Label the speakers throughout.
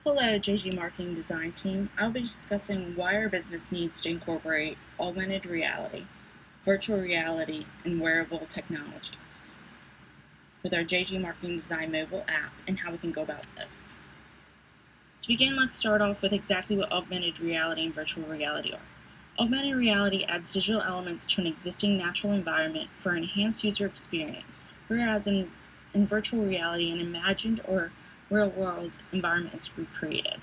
Speaker 1: Hello, JG Marketing Design Team. I'll be discussing why our business needs to incorporate augmented reality, virtual reality, and wearable technologies with our JG Marketing Design mobile app and how we can go about this. To begin, let's start off with exactly what augmented reality and virtual reality are. Augmented reality adds digital elements to an existing natural environment for an enhanced user experience, whereas in virtual reality, an imagined or real-world environment is recreated.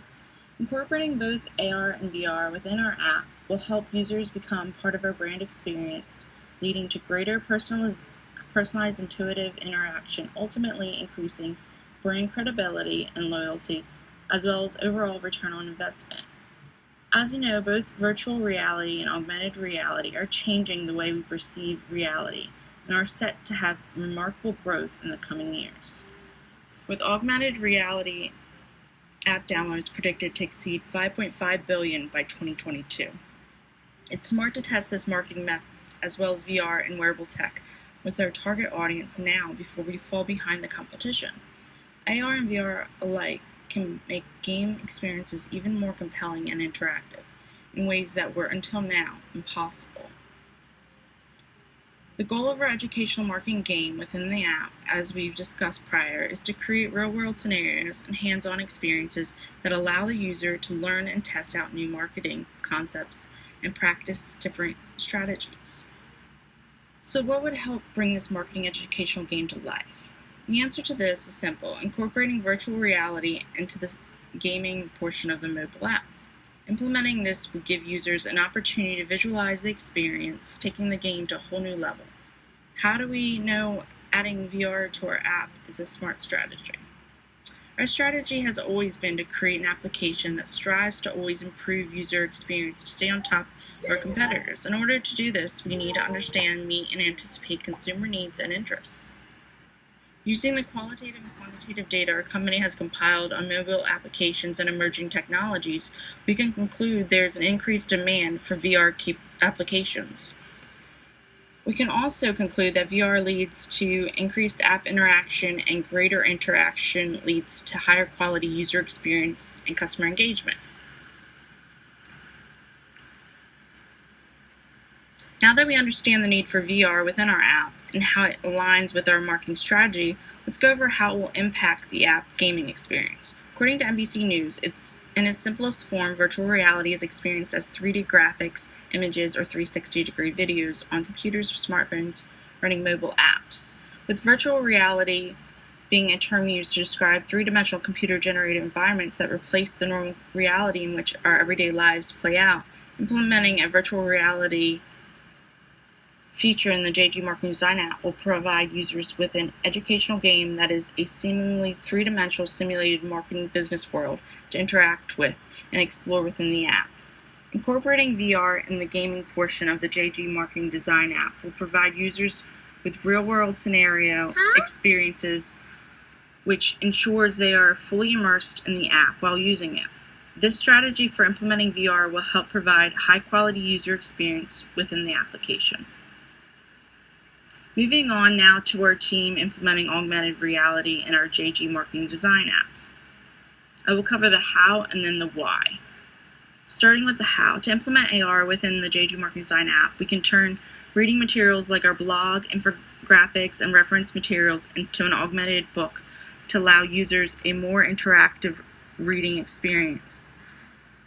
Speaker 1: Incorporating both AR and VR within our app will help users become part of our brand experience, leading to greater personalized intuitive interaction, ultimately increasing brand credibility and loyalty, as well as overall return on investment. As you know, both virtual reality and augmented reality are changing the way we perceive reality and are set to have remarkable growth in the coming years. With augmented reality app downloads predicted to exceed 5.5 billion by 2022. It's smart to test this marketing method as well as VR and wearable tech with our target audience now before we fall behind the competition. AR and VR alike can make game experiences even more compelling and interactive in ways that were until now impossible. The goal of our educational marketing game within the app, as we've discussed prior, is to create real-world scenarios and hands-on experiences that allow the user to learn and test out new marketing concepts and practice different strategies. So what would help bring this marketing educational game to life? The answer to this is simple: incorporating virtual reality into the gaming portion of the mobile app. Implementing this would give users an opportunity to visualize the experience, taking the game to a whole new level. How do we know adding VR to our app is a smart strategy? Our strategy has always been to create an application that strives to always improve user experience to stay on top of our competitors. In order to do this, we need to understand, meet, and anticipate consumer needs and interests. Using the qualitative and quantitative data our company has compiled on mobile applications and emerging technologies, we can conclude there's an increased demand for VR applications. We can also conclude that VR leads to increased app interaction, and greater interaction leads to higher quality user experience and customer engagement. Now that we understand the need for VR within our app and how it aligns with our marketing strategy, let's go over how it will impact the app gaming experience. According to NBC News, in its simplest form, virtual reality is experienced as 3D graphics, images, or 360-degree videos on computers or smartphones running mobile apps. With virtual reality being a term used to describe three-dimensional computer-generated environments that replace the normal reality in which our everyday lives play out, implementing a virtual reality feature in the JG Marketing Design app will provide users with an educational game that is a seemingly three-dimensional simulated marketing business world to interact with and explore within the app. Incorporating VR in the gaming portion of the JG Marketing Design app will provide users with real-world scenario experiences, which ensures they are fully immersed in the app while using it. This strategy for implementing VR will help provide high-quality user experience within the application. Moving on now to our team implementing augmented reality in our JG Marketing Design app. I will cover the how and then the why. Starting with the how, to implement AR within the JG Marketing Design app, we can turn reading materials like our blog, infographics, and reference materials into an augmented book to allow users a more interactive reading experience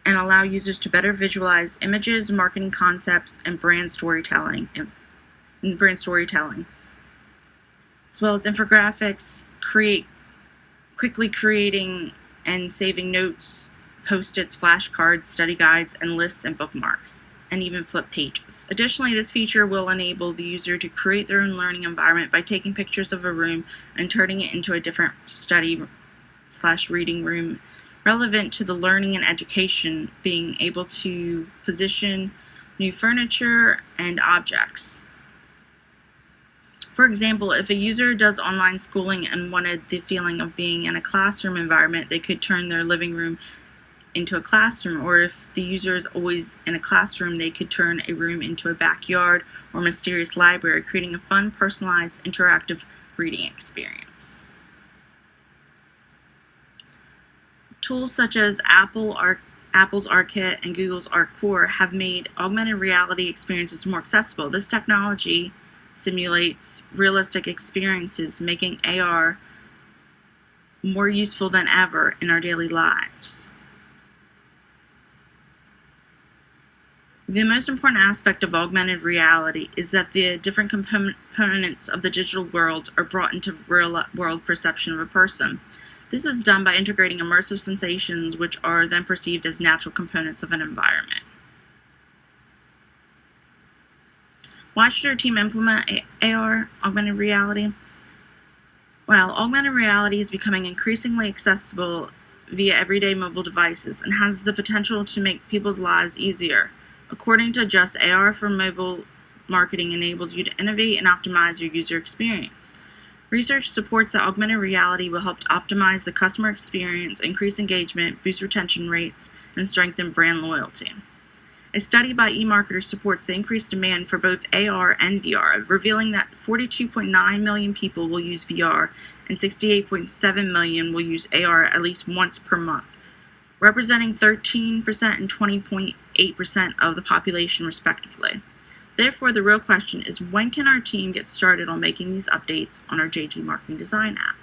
Speaker 1: and allow users to better visualize images, marketing concepts, and brand storytelling. As well as infographics, quickly creating and saving notes, post-its, flashcards, study guides, and lists and bookmarks, and even flip pages. Additionally, this feature will enable the user to create their own learning environment by taking pictures of a room and turning it into a different study/reading room relevant to the learning and education, being able to position new furniture and objects. For example, if a user does online schooling and wanted the feeling of being in a classroom environment, they could turn their living room into a classroom, or if the user is always in a classroom, they could turn a room into a backyard or mysterious library, creating a fun, personalized, interactive reading experience. Tools such as Apple's ARKit and Google's ARCore have made augmented reality experiences more accessible. This technology simulates realistic experiences, making AR more useful than ever in our daily lives. The most important aspect of augmented reality is that the different components of the digital world are brought into real-world perception of a person. This is done by integrating immersive sensations which are then perceived as natural components of an environment. Why should our team implement AR, augmented reality? Well, augmented reality is becoming increasingly accessible via everyday mobile devices and has the potential to make people's lives easier. According to Jess, AR for mobile marketing enables you to innovate and optimize your user experience. Research supports that augmented reality will help to optimize the customer experience, increase engagement, boost retention rates, and strengthen brand loyalty. A study by eMarketer supports the increased demand for both AR and VR, revealing that 42.9 million people will use VR and 68.7 million will use AR at least once per month, representing 13% and 20.8% of the population respectively. Therefore, the real question is, when can our team get started on making these updates on our JG Marketing Design app?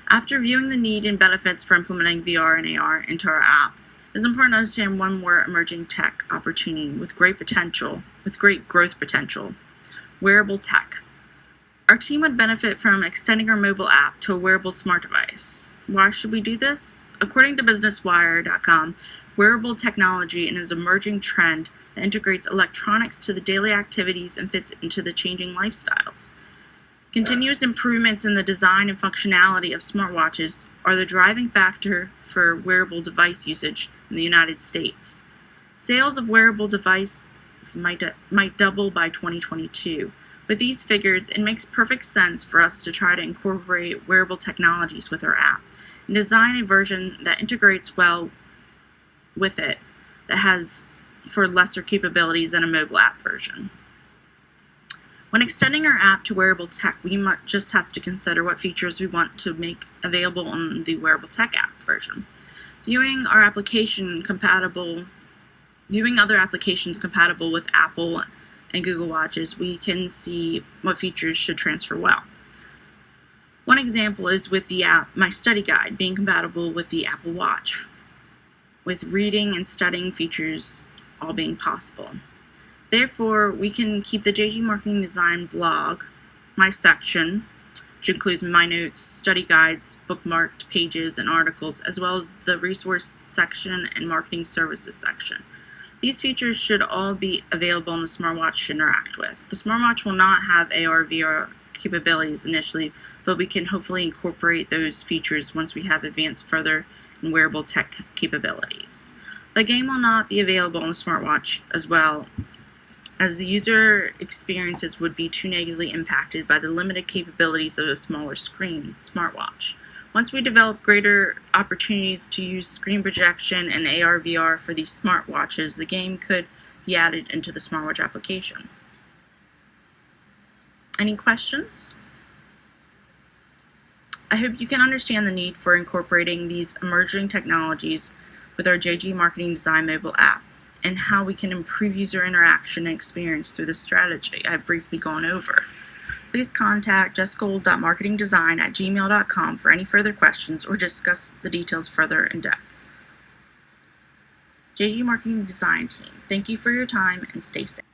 Speaker 1: After viewing the need and benefits for implementing VR and AR into our app, it is important to understand one more emerging tech opportunity with great growth potential: Wearable Tech. Our team would benefit from extending our mobile app to a wearable smart device. Why should we do this? According to BusinessWire.com, wearable technology is an emerging trend that integrates electronics to the daily activities and fits into the changing lifestyles. Continuous improvements in the design and functionality of smartwatches are the driving factor for wearable device usage in the United States. Sales of wearable devices might double by 2022. With these figures, it makes perfect sense for us to try to incorporate wearable technologies with our app and design a version that integrates well with it, that has for lesser capabilities than a mobile app version. When extending our app to Wearable Tech, we might just have to consider what features we want to make available on the Wearable Tech app version. Viewing other applications compatible with Apple and Google Watches, we can see what features should transfer well. One example is with the app My Study Guide being compatible with the Apple Watch, with reading and studying features all being possible. Therefore, we can keep the JG Marketing Design blog, my section, which includes my notes, study guides, bookmarked pages, and articles, as well as the resource section and marketing services section. These features should all be available on the smartwatch to interact with. The smartwatch will not have AR/VR capabilities initially, but we can hopefully incorporate those features once we have advanced further in wearable tech capabilities. The game will not be available on the smartwatch as well, as the user experiences would be too negatively impacted by the limited capabilities of a smaller screen smartwatch. Once we develop greater opportunities to use screen projection and AR/VR for these smartwatches, the game could be added into the smartwatch application. Any questions? I hope you can understand the need for incorporating these emerging technologies with our JG Marketing Design mobile app and how we can improve user interaction and experience through this strategy I've briefly gone over. Please contact jessgold.marketingdesign@gmail.com for any further questions or discuss the details further in depth. JG Marketing Design Team, thank you for your time and stay safe.